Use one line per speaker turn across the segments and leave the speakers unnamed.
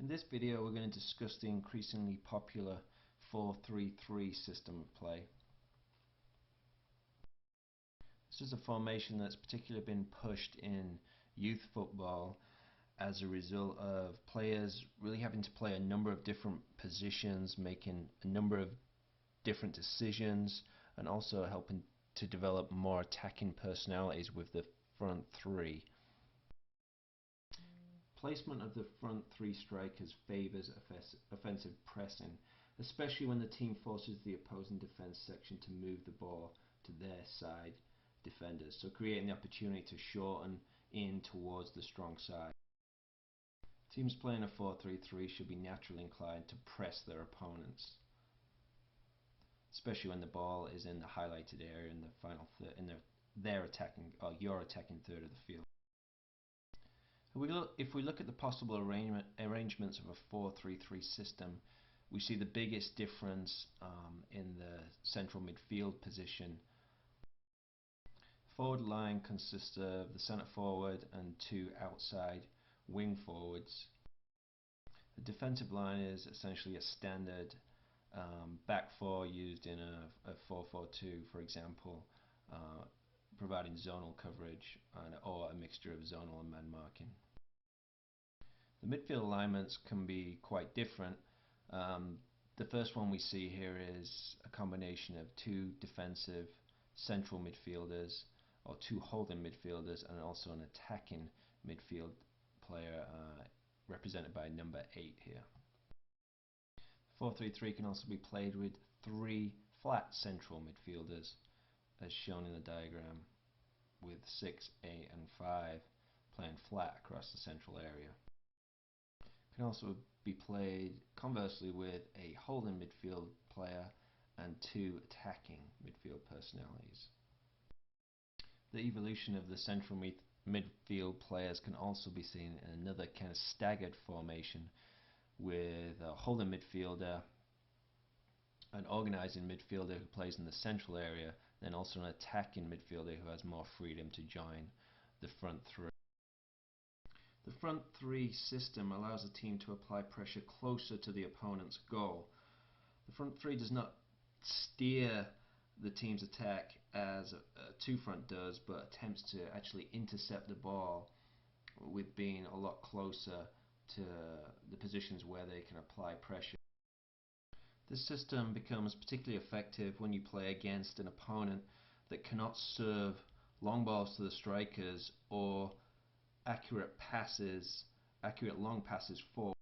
In this video we're going to discuss the increasingly popular 4-3-3 system of play. This is a formation that's particularly been pushed in youth football as a result of players really having to play a number of different positions, making a number of different decisions, and also helping to develop more attacking personalities with the front three. Placement of the front three strikers favours offensive pressing, especially when the team forces the opposing defence section to move the ball to their side defenders, so creating the opportunity to shorten in towards the strong side. Teams playing a 4-3-3 should be naturally inclined to press their opponents, especially when the ball is in the highlighted area in the final third, in their attacking or your attacking third of the field. If we look at the possible arrangements of a 4-3-3 system, we see the biggest difference in the central midfield position. Forward line consists of the centre forward and two outside wing forwards. The defensive line is essentially a standard back four used in a 4-4-2, for example, providing zonal coverage or a mixture of zonal and man marking. The midfield alignments can be quite different. The first one we see here is a combination of two defensive central midfielders or two holding midfielders and also an attacking midfield player represented by number 8 here. 4-3-3 can also be played with three flat central midfielders as shown in the diagram, with 6, 8 and 5 playing flat across the central area. Can also be played conversely with a holding midfield player and two attacking midfield personalities. The evolution of the central midfield players can also be seen in another kind of staggered formation with a holding midfielder, an organising midfielder who plays in the central area, then also an attacking midfielder who has more freedom to join the front three. The front three system allows a team to apply pressure closer to the opponent's goal. The front three does not steer the team's attack as a two-front does, but attempts to actually intercept the ball with being a lot closer to the positions where they can apply pressure. This system becomes particularly effective when you play against an opponent that cannot serve long balls to the strikers or accurate long passes forward.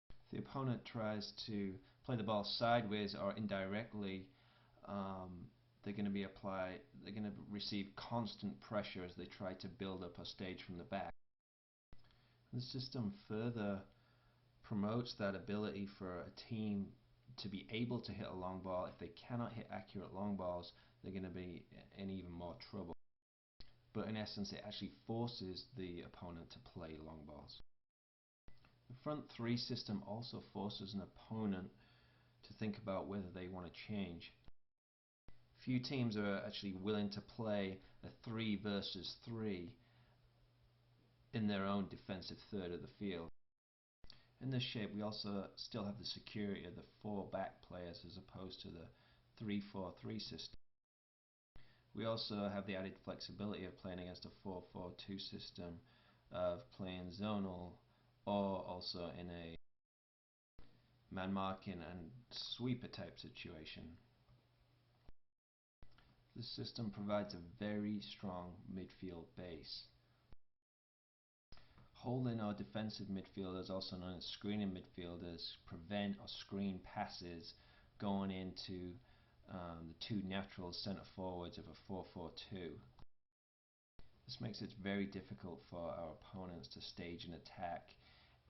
If the opponent tries to play the ball sideways or indirectly, they're going to receive constant pressure as they try to build up a stage from the back. The system further promotes that ability for a team to be able to hit a long ball. If they cannot hit accurate long balls, they're going to be in even more trouble. But in essence, it actually forces the opponent to play long balls. The front three system also forces an opponent to think about whether they want to change. Few teams are actually willing to play a 3 versus 3 in their own defensive third of the field. In this shape, we also still have the security of the 4 back players as opposed to the 3-4-3 system. We also have the added flexibility of playing against a 4-4-2 system, of playing zonal or also in a man marking and sweeper type situation. This system provides a very strong midfield base. Holding or defensive midfielders, also known as screening midfielders, prevent or screen passes going into the two natural centre forwards of a 4-4-2. This makes it very difficult for our opponents to stage an attack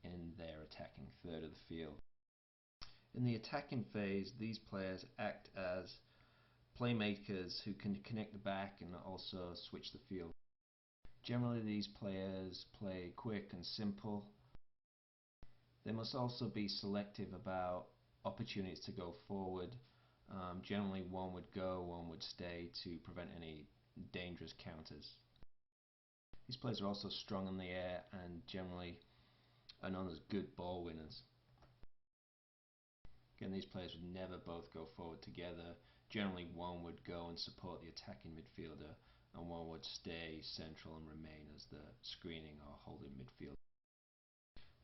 in their attacking third of the field. In the attacking phase, these players act as playmakers who can connect the back and also switch the field. Generally, these players play quick and simple. They must also be selective about opportunities to go forward. Generally, one would go, one would stay to prevent any dangerous counters. These players are also strong in the air and generally are known as good ball winners. Again, these players would never both go forward together. Generally, one would go and support the attacking midfielder, and one would stay central and remain as the screening or holding midfielder.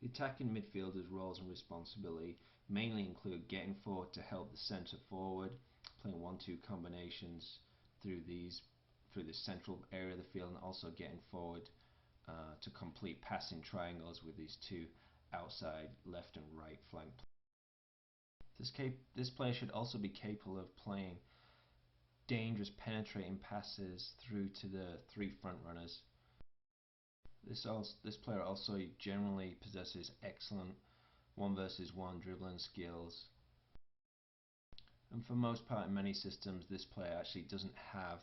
The attacking midfielder's roles and responsibility mainly include getting forward to help the centre forward, playing 1-2 combinations through the central area of the field, and also getting forward to complete passing triangles with these two outside left and right flank players. This player should also be capable of playing dangerous penetrating passes through to the three front runners. This player also generally possesses excellent 1-versus-1 dribbling skills, and for most part in many systems this player actually doesn't have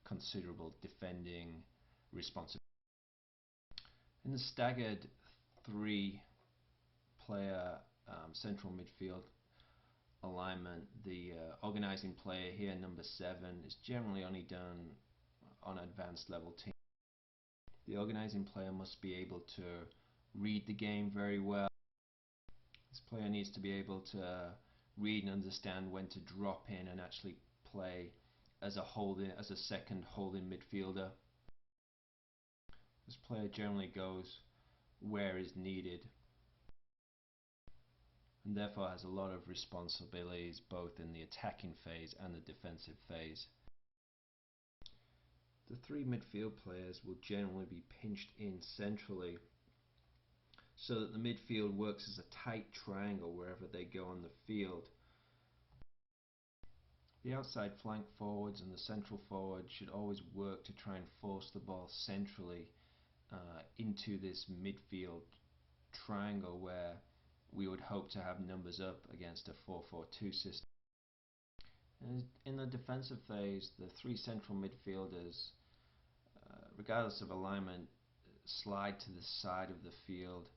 considerable defending responsibility. In the staggered 3-player central midfield alignment, the organising player here, number 7, is generally only done on advanced level teams. The organising player must be able to read the game very well. This player needs to be able to read and understand when to drop in and actually play as a second holding midfielder. This player generally goes where is needed, and therefore has a lot of responsibilities both in the attacking phase and the defensive phase. The 3 midfield players will generally be pinched in centrally so that the midfield works as a tight triangle wherever they go on the field. The outside flank forwards and the central forward should always work to try and force the ball centrally into this midfield triangle where we would hope to have numbers up against a 4-4-2 system. And in the defensive phase, the 3 central midfielders, regardless of alignment, slide to the side of the field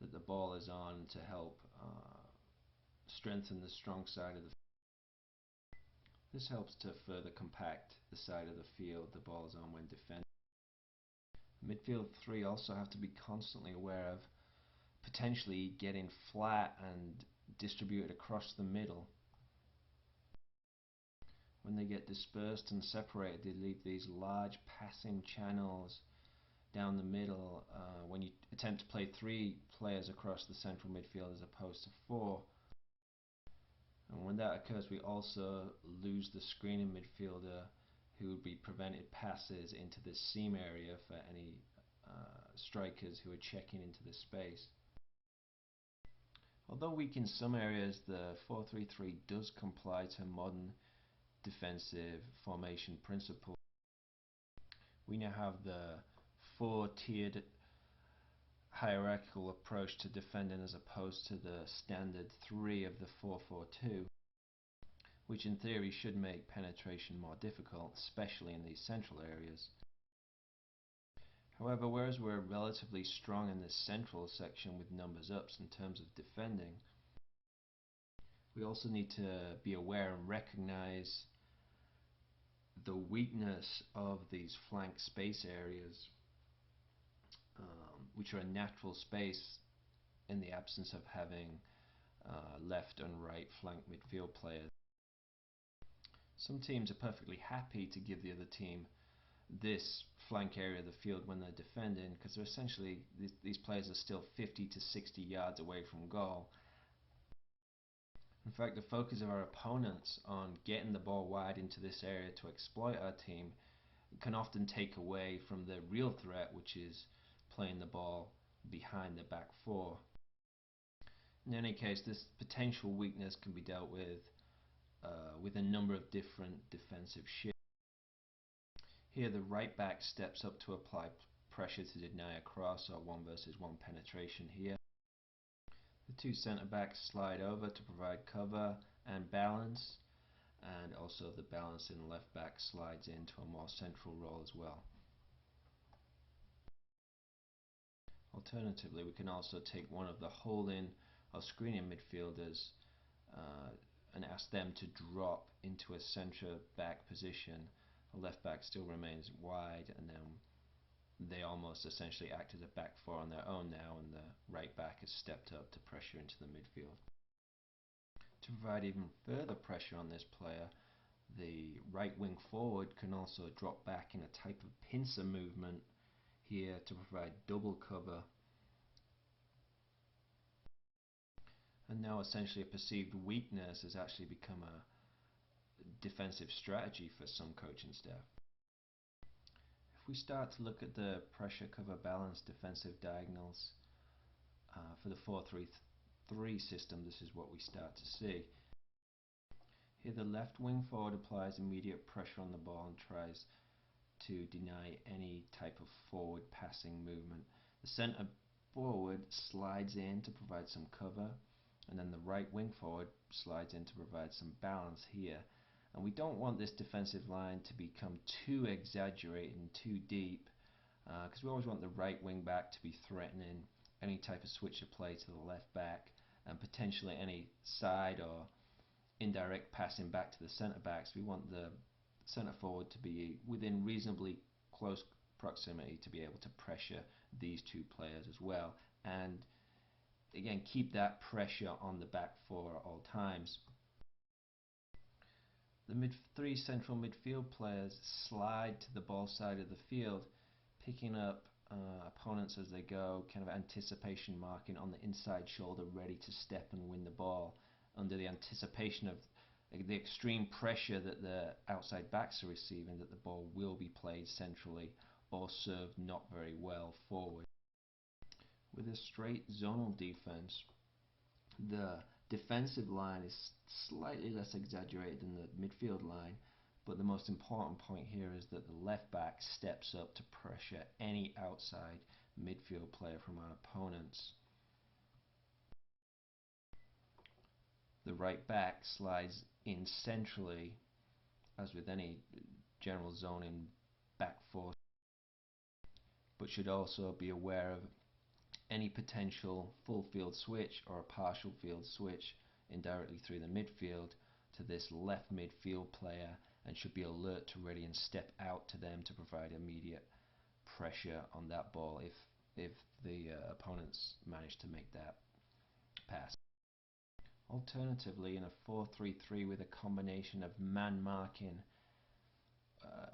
that the ball is on to help strengthen the strong side of the field. This helps to further compact the side of the field the ball is on when defending. Midfield 3 also have to be constantly aware of potentially getting flat and distributed across the middle. When they get dispersed and separated, they leave these large passing channels down the middle when you attempt to play 3 players across the central midfield as opposed to 4. And when that occurs, we also lose the screening midfielder who would be prevented passes into the seam area for any strikers who are checking into the space. Although weak in some areas, the 4-3-3 does comply to modern defensive formation principles. We now have the 4-tiered hierarchical approach to defending as opposed to the standard 3 of the 4-4-2, which in theory should make penetration more difficult, especially in these central areas. However, whereas we're relatively strong in this central section with numbers ups in terms of defending, we also need to be aware and recognize the weakness of these flank space areas, which are a natural space in the absence of having left and right flank midfield players. Some teams are perfectly happy to give the other team this flank area of the field when they're defending, because they're essentially these players are still 50 to 60 yards away from goal. In fact, the focus of our opponents on getting the ball wide into this area to exploit our team can often take away from the real threat, which is playing the ball behind the back 4. In any case, this potential weakness can be dealt with a number of different defensive shifts. Here the right back steps up to apply pressure to deny a cross or 1-versus-1 penetration here. The 2 centre backs slide over to provide cover and balance, and also the balancing left back slides into a more central role as well. Alternatively, we can also take one of the holding or screening midfielders and ask them to drop into a centre back position. The left back still remains wide, and then they almost essentially act as a back four on their own now, and the right back has stepped up to pressure into the midfield. To provide even further pressure on this player, the right wing forward can also drop back in a type of pincer movement here to provide double cover, and now essentially a perceived weakness has actually become a defensive strategy for some coaching staff. If we start to look at the pressure cover balance defensive diagonals for the 4-3-3 system, this is what we start to see. Here the left wing forward applies immediate pressure on the ball and tries to deny any type of forward passing movement. The centre forward slides in to provide some cover, and then the right wing forward slides in to provide some balance here. And we don't want this defensive line to become too exaggerated and too deep, because we always want the right wing back to be threatening any type of switch of play to the left back, and potentially any side or indirect passing back to the centre backs. We want the centre forward to be within reasonably close proximity to be able to pressure these two players as well, and again keep that pressure on the back four at all times. The three central midfield players slide to the ball side of the field, picking up opponents as they go, kind of anticipation marking on the inside shoulder, ready to step and win the ball, under the anticipation of the extreme pressure that the outside backs are receiving, that the ball will be played centrally or served not very well forward. With a straight zonal defense, the defensive line is slightly less exaggerated than the midfield line, but the most important point here is that the left back steps up to pressure any outside midfield player from our opponents. The right back slides in centrally, as with any general zoning back four, but should also be aware of any potential full field switch or a partial field switch indirectly through the midfield to this left midfield player, and should be alert to ready and step out to them to provide immediate pressure on that ball if the opponents manage to make that pass. Alternatively, in a 4-3-3 with a combination of man marking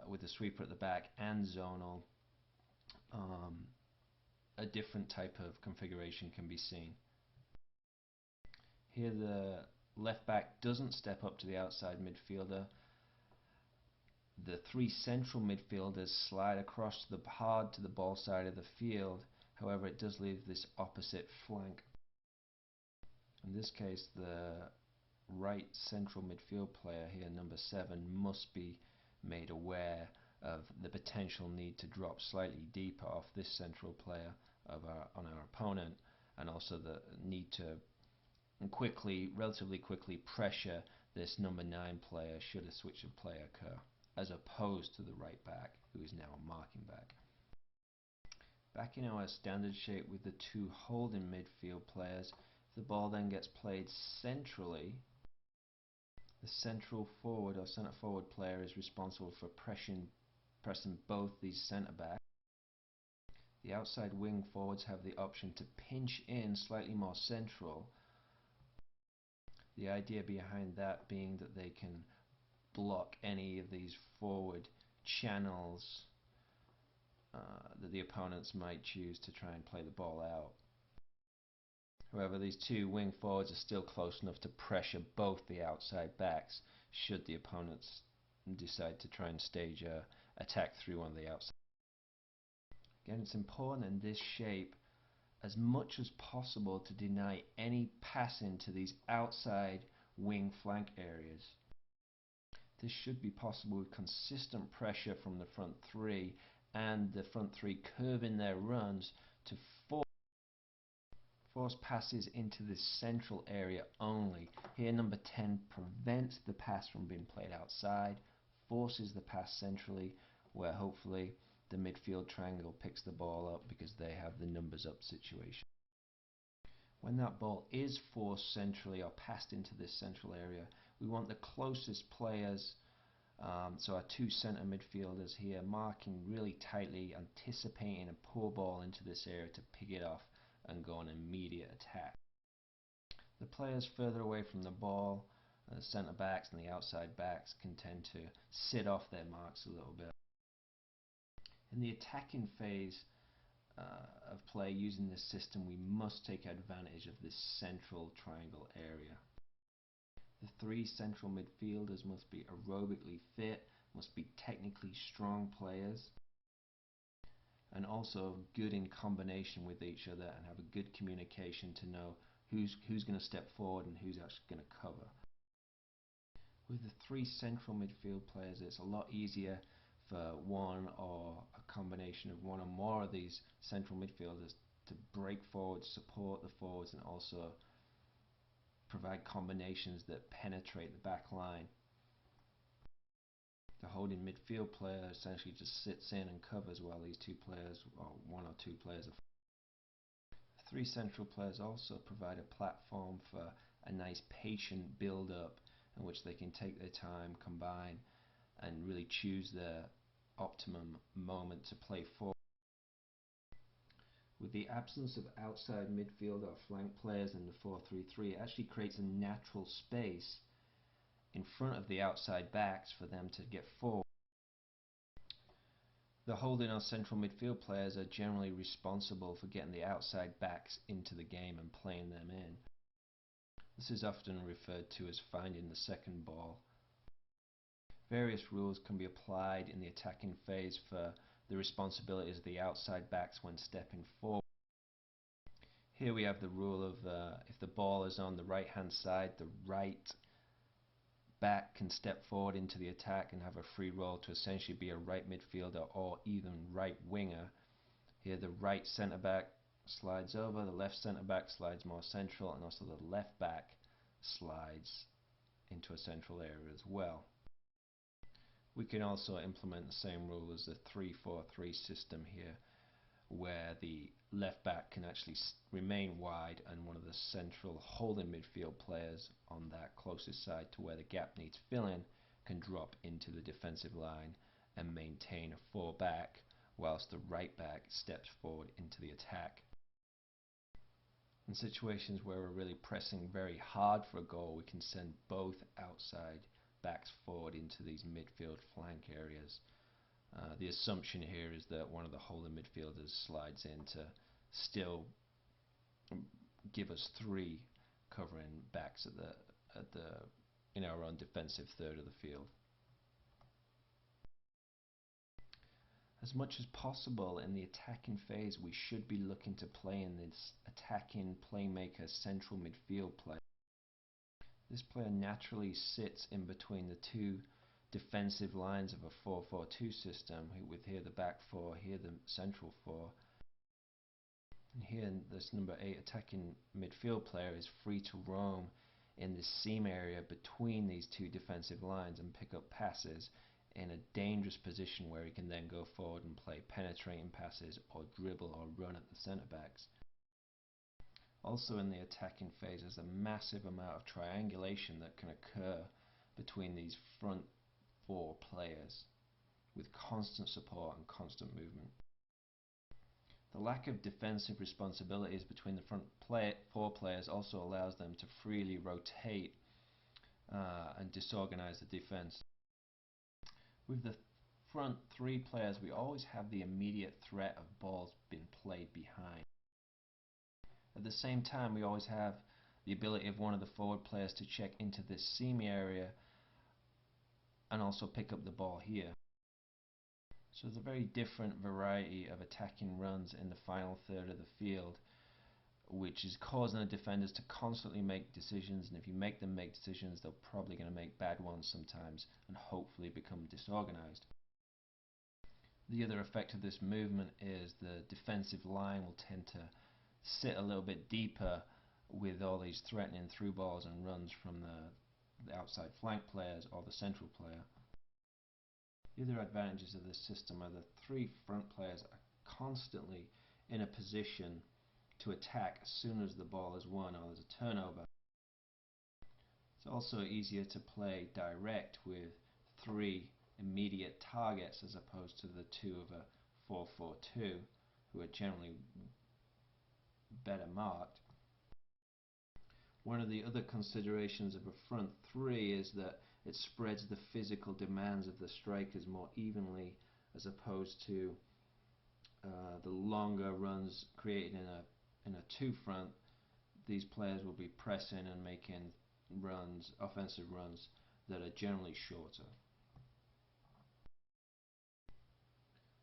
with the sweeper at the back and zonal, a different type of configuration can be seen. Here the left back doesn't step up to the outside midfielder. The three central midfielders slide across hard to the ball side of the field. However, it does leave this opposite flank. In this case, the right central midfield player here, number 7, must be made aware of the potential need to drop slightly deeper off this central player on our opponent, and also the need to relatively quickly pressure this number 9 player should a switch of play occur, as opposed to the right back, who is now a marking back. Back in our standard shape with the two holding midfield players, the ball then gets played centrally. The central forward or centre forward player is responsible for pressing both these centre backs. The outside wing forwards have the option to pinch in slightly more central. The idea behind that being that they can block any of these forward channels that the opponents might choose to try and play the ball out. However, these two wing forwards are still close enough to pressure both the outside backs should the opponents decide to try and stage an attack through one of the outside. Again, it's important in this shape as much as possible to deny any passing to these outside wing flank areas. This should be possible with consistent pressure from the front three, and the front three curving their runs to force passes into this central area only. Here number 10 prevents the pass from being played outside, forces the pass centrally, where hopefully the midfield triangle picks the ball up because they have the numbers up situation. When that ball is forced centrally or passed into this central area, we want the closest players So our two centre midfielders here marking really tightly, anticipating a poor ball into this area to pick it off and go on immediate attack. The players further away from the ball, the centre backs and the outside backs, can tend to sit off their marks a little bit. In the attacking phase of play using this system, we must take advantage of this central triangle area. The three central midfielders must be aerobically fit, must be technically strong players, and also good in combination with each other and have a good communication to know who's going to step forward and who's actually going to cover. With the three central midfield players, it's a lot easier for one or a combination of one or more of these central midfielders to break forward, support the forwards, and also provide combinations that penetrate the back line. The holding midfield player essentially just sits in and covers while these two players, or one or two players, are. The three central players also provide a platform for a nice patient build-up in which they can take their time, combine, and really choose their optimum moment to play forward. With the absence of outside midfield or flank players in the 4-3-3, it actually creates a natural space in front of the outside backs for them to get forward. The holding or central midfield players are generally responsible for getting the outside backs into the game and playing them in. This is often referred to as finding the second ball. Various rules can be applied in the attacking phase for the responsibilities of the outside backs when stepping forward. Here we have the rule of if the ball is on the right hand side, the right back can step forward into the attack and have a free role to essentially be a right midfielder or even right winger. Here the right centre back slides over, the left centre back slides more central, and also the left back slides into a central area as well. We can also implement the same rule as the 3-4-3 system here, where the left back can actually remain wide and one of the central holding midfield players on that closest side to where the gap needs filling can drop into the defensive line and maintain a 4 back, whilst the right back steps forward into the attack. In situations where we're really pressing very hard for a goal, we can send both outside backs forward into these midfield flank areas. The assumption here is that one of the holding midfielders slides in to still give us 3 covering backs in our own defensive third of the field. As much as possible in the attacking phase, we should be looking to play in this attacking playmaker central midfield play. This player naturally sits in between the two defensive lines of a 4-4-2 system, with here the back 4, here the central 4. And here this number 8 attacking midfield player is free to roam in this seam area between these two defensive lines and pick up passes in a dangerous position where he can then go forward and play penetrating passes or dribble or run at the centre backs. Also in the attacking phase, there's a massive amount of triangulation that can occur between these front 4 players with constant support and constant movement. The lack of defensive responsibilities between the front 4 players also allows them to freely rotate and disorganize the defense. With the front 3 players, we always have the immediate threat of balls being played behind. At the same time, we always have the ability of one of the forward players to check into this seam area and also pick up the ball here. So there's a very different variety of attacking runs in the final third of the field, which is causing the defenders to constantly make decisions, and if you make them make decisions, they're probably going to make bad ones sometimes and hopefully become disorganized. The other effect of this movement is the defensive line will tend to sit a little bit deeper with all these threatening through balls and runs from the outside flank players or the central player. The other advantages of this system are the 3 front players are constantly in a position to attack as soon as the ball is won or there's a turnover. It's also easier to play direct with 3 immediate targets as opposed to the two of a 4-4-2, who are generally better marked. One of the other considerations of a front three is that it spreads the physical demands of the strikers more evenly, as opposed to the longer runs created in a two front. These players will be pressing and making runs, offensive runs, that are generally shorter.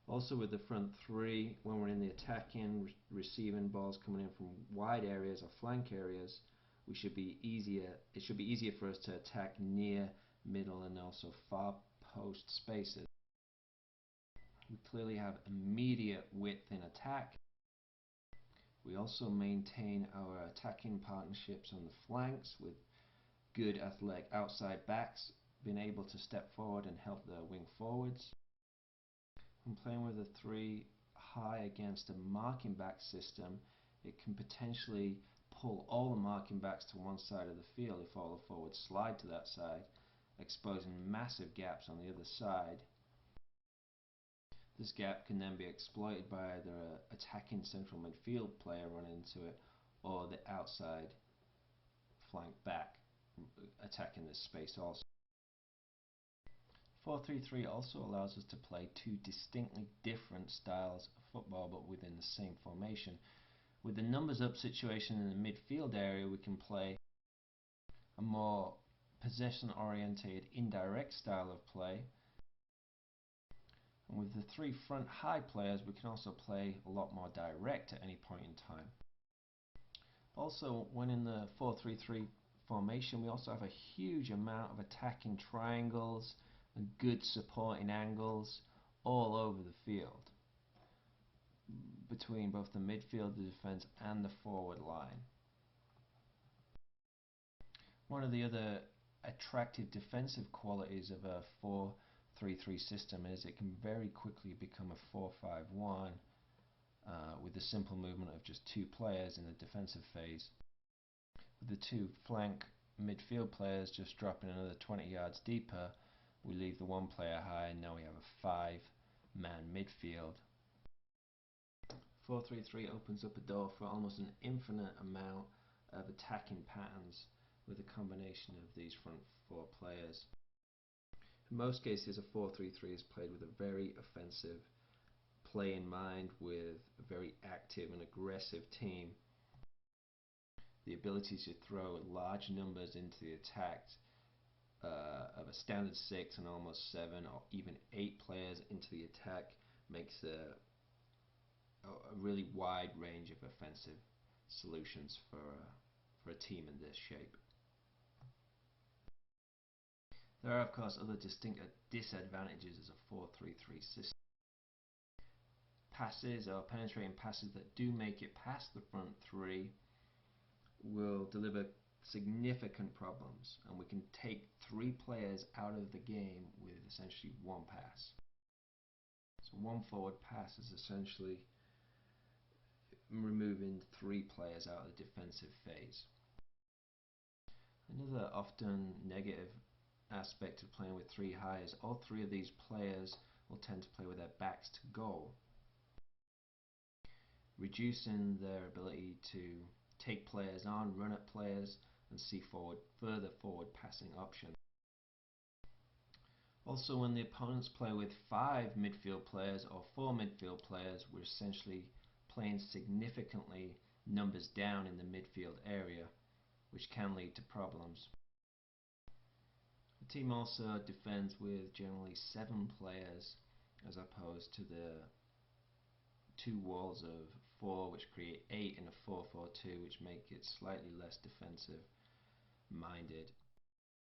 Also with the front three, when we're in the attacking, receiving balls coming in from wide areas or flank areas, it should be easier for us to attack near, middle and also far post spaces. We clearly have immediate width in attack. We also maintain our attacking partnerships on the flanks with good athletic outside backs being able to step forward and help the wing forwards. When playing with a three high against a marking back system, it can potentially pull all the marking backs to one side of the field if all the forwards slide to that side, exposing massive gaps on the other side. This gap can then be exploited by either an attacking central midfield player running into it or the outside flank back attacking this space also. 4-3-3 also allows us to play two distinctly different styles of football but within the same formation. With the numbers up situation in the midfield area, we can play a more possession oriented indirect style of play. And with the three front high players, we can also play a lot more direct at any point in time. Also, when in the 4-3-3 formation, we also have a huge amount of attacking triangles and good supporting angles all over the field, between both the midfield, the defence and the forward line. One of the other attractive defensive qualities of a 4-3-3 system is it can very quickly become a 4-5-1 with the simple movement of just two players in the defensive phase. With the two flank midfield players just dropping another 20 yards deeper, we leave the one player high and now we have a 5-man midfield. 4-3-3 opens up a door for almost an infinite amount of attacking patterns with a combination of these front four players. In most cases, a 4-3-3 is played with a very offensive play in mind, with a very active and aggressive team. The ability to throw large numbers into the attack of a standard 6 and almost 7 or even 8 players into the attack makes a really wide range of offensive solutions for a team in this shape. There are of course other distinct disadvantages as a 4-3-3 system. Passes or penetrating passes that do make it past the front three will deliver significant problems, and we can take 3 players out of the game with essentially one pass. So one forward pass is essentially removing 3 players out of the defensive phase. Another often negative aspect of playing with 3 high is all 3 of these players will tend to play with their backs to goal, reducing their ability to take players on, run at players and see further forward passing options. Also, when the opponents play with 5 midfield players or 4 midfield players, we're essentially playing significantly numbers down in the midfield area, which can lead to problems. The team also defends with generally 7 players as opposed to the 2 walls of 4, which create 8 in a 4-4-2, which make it slightly less defensive minded.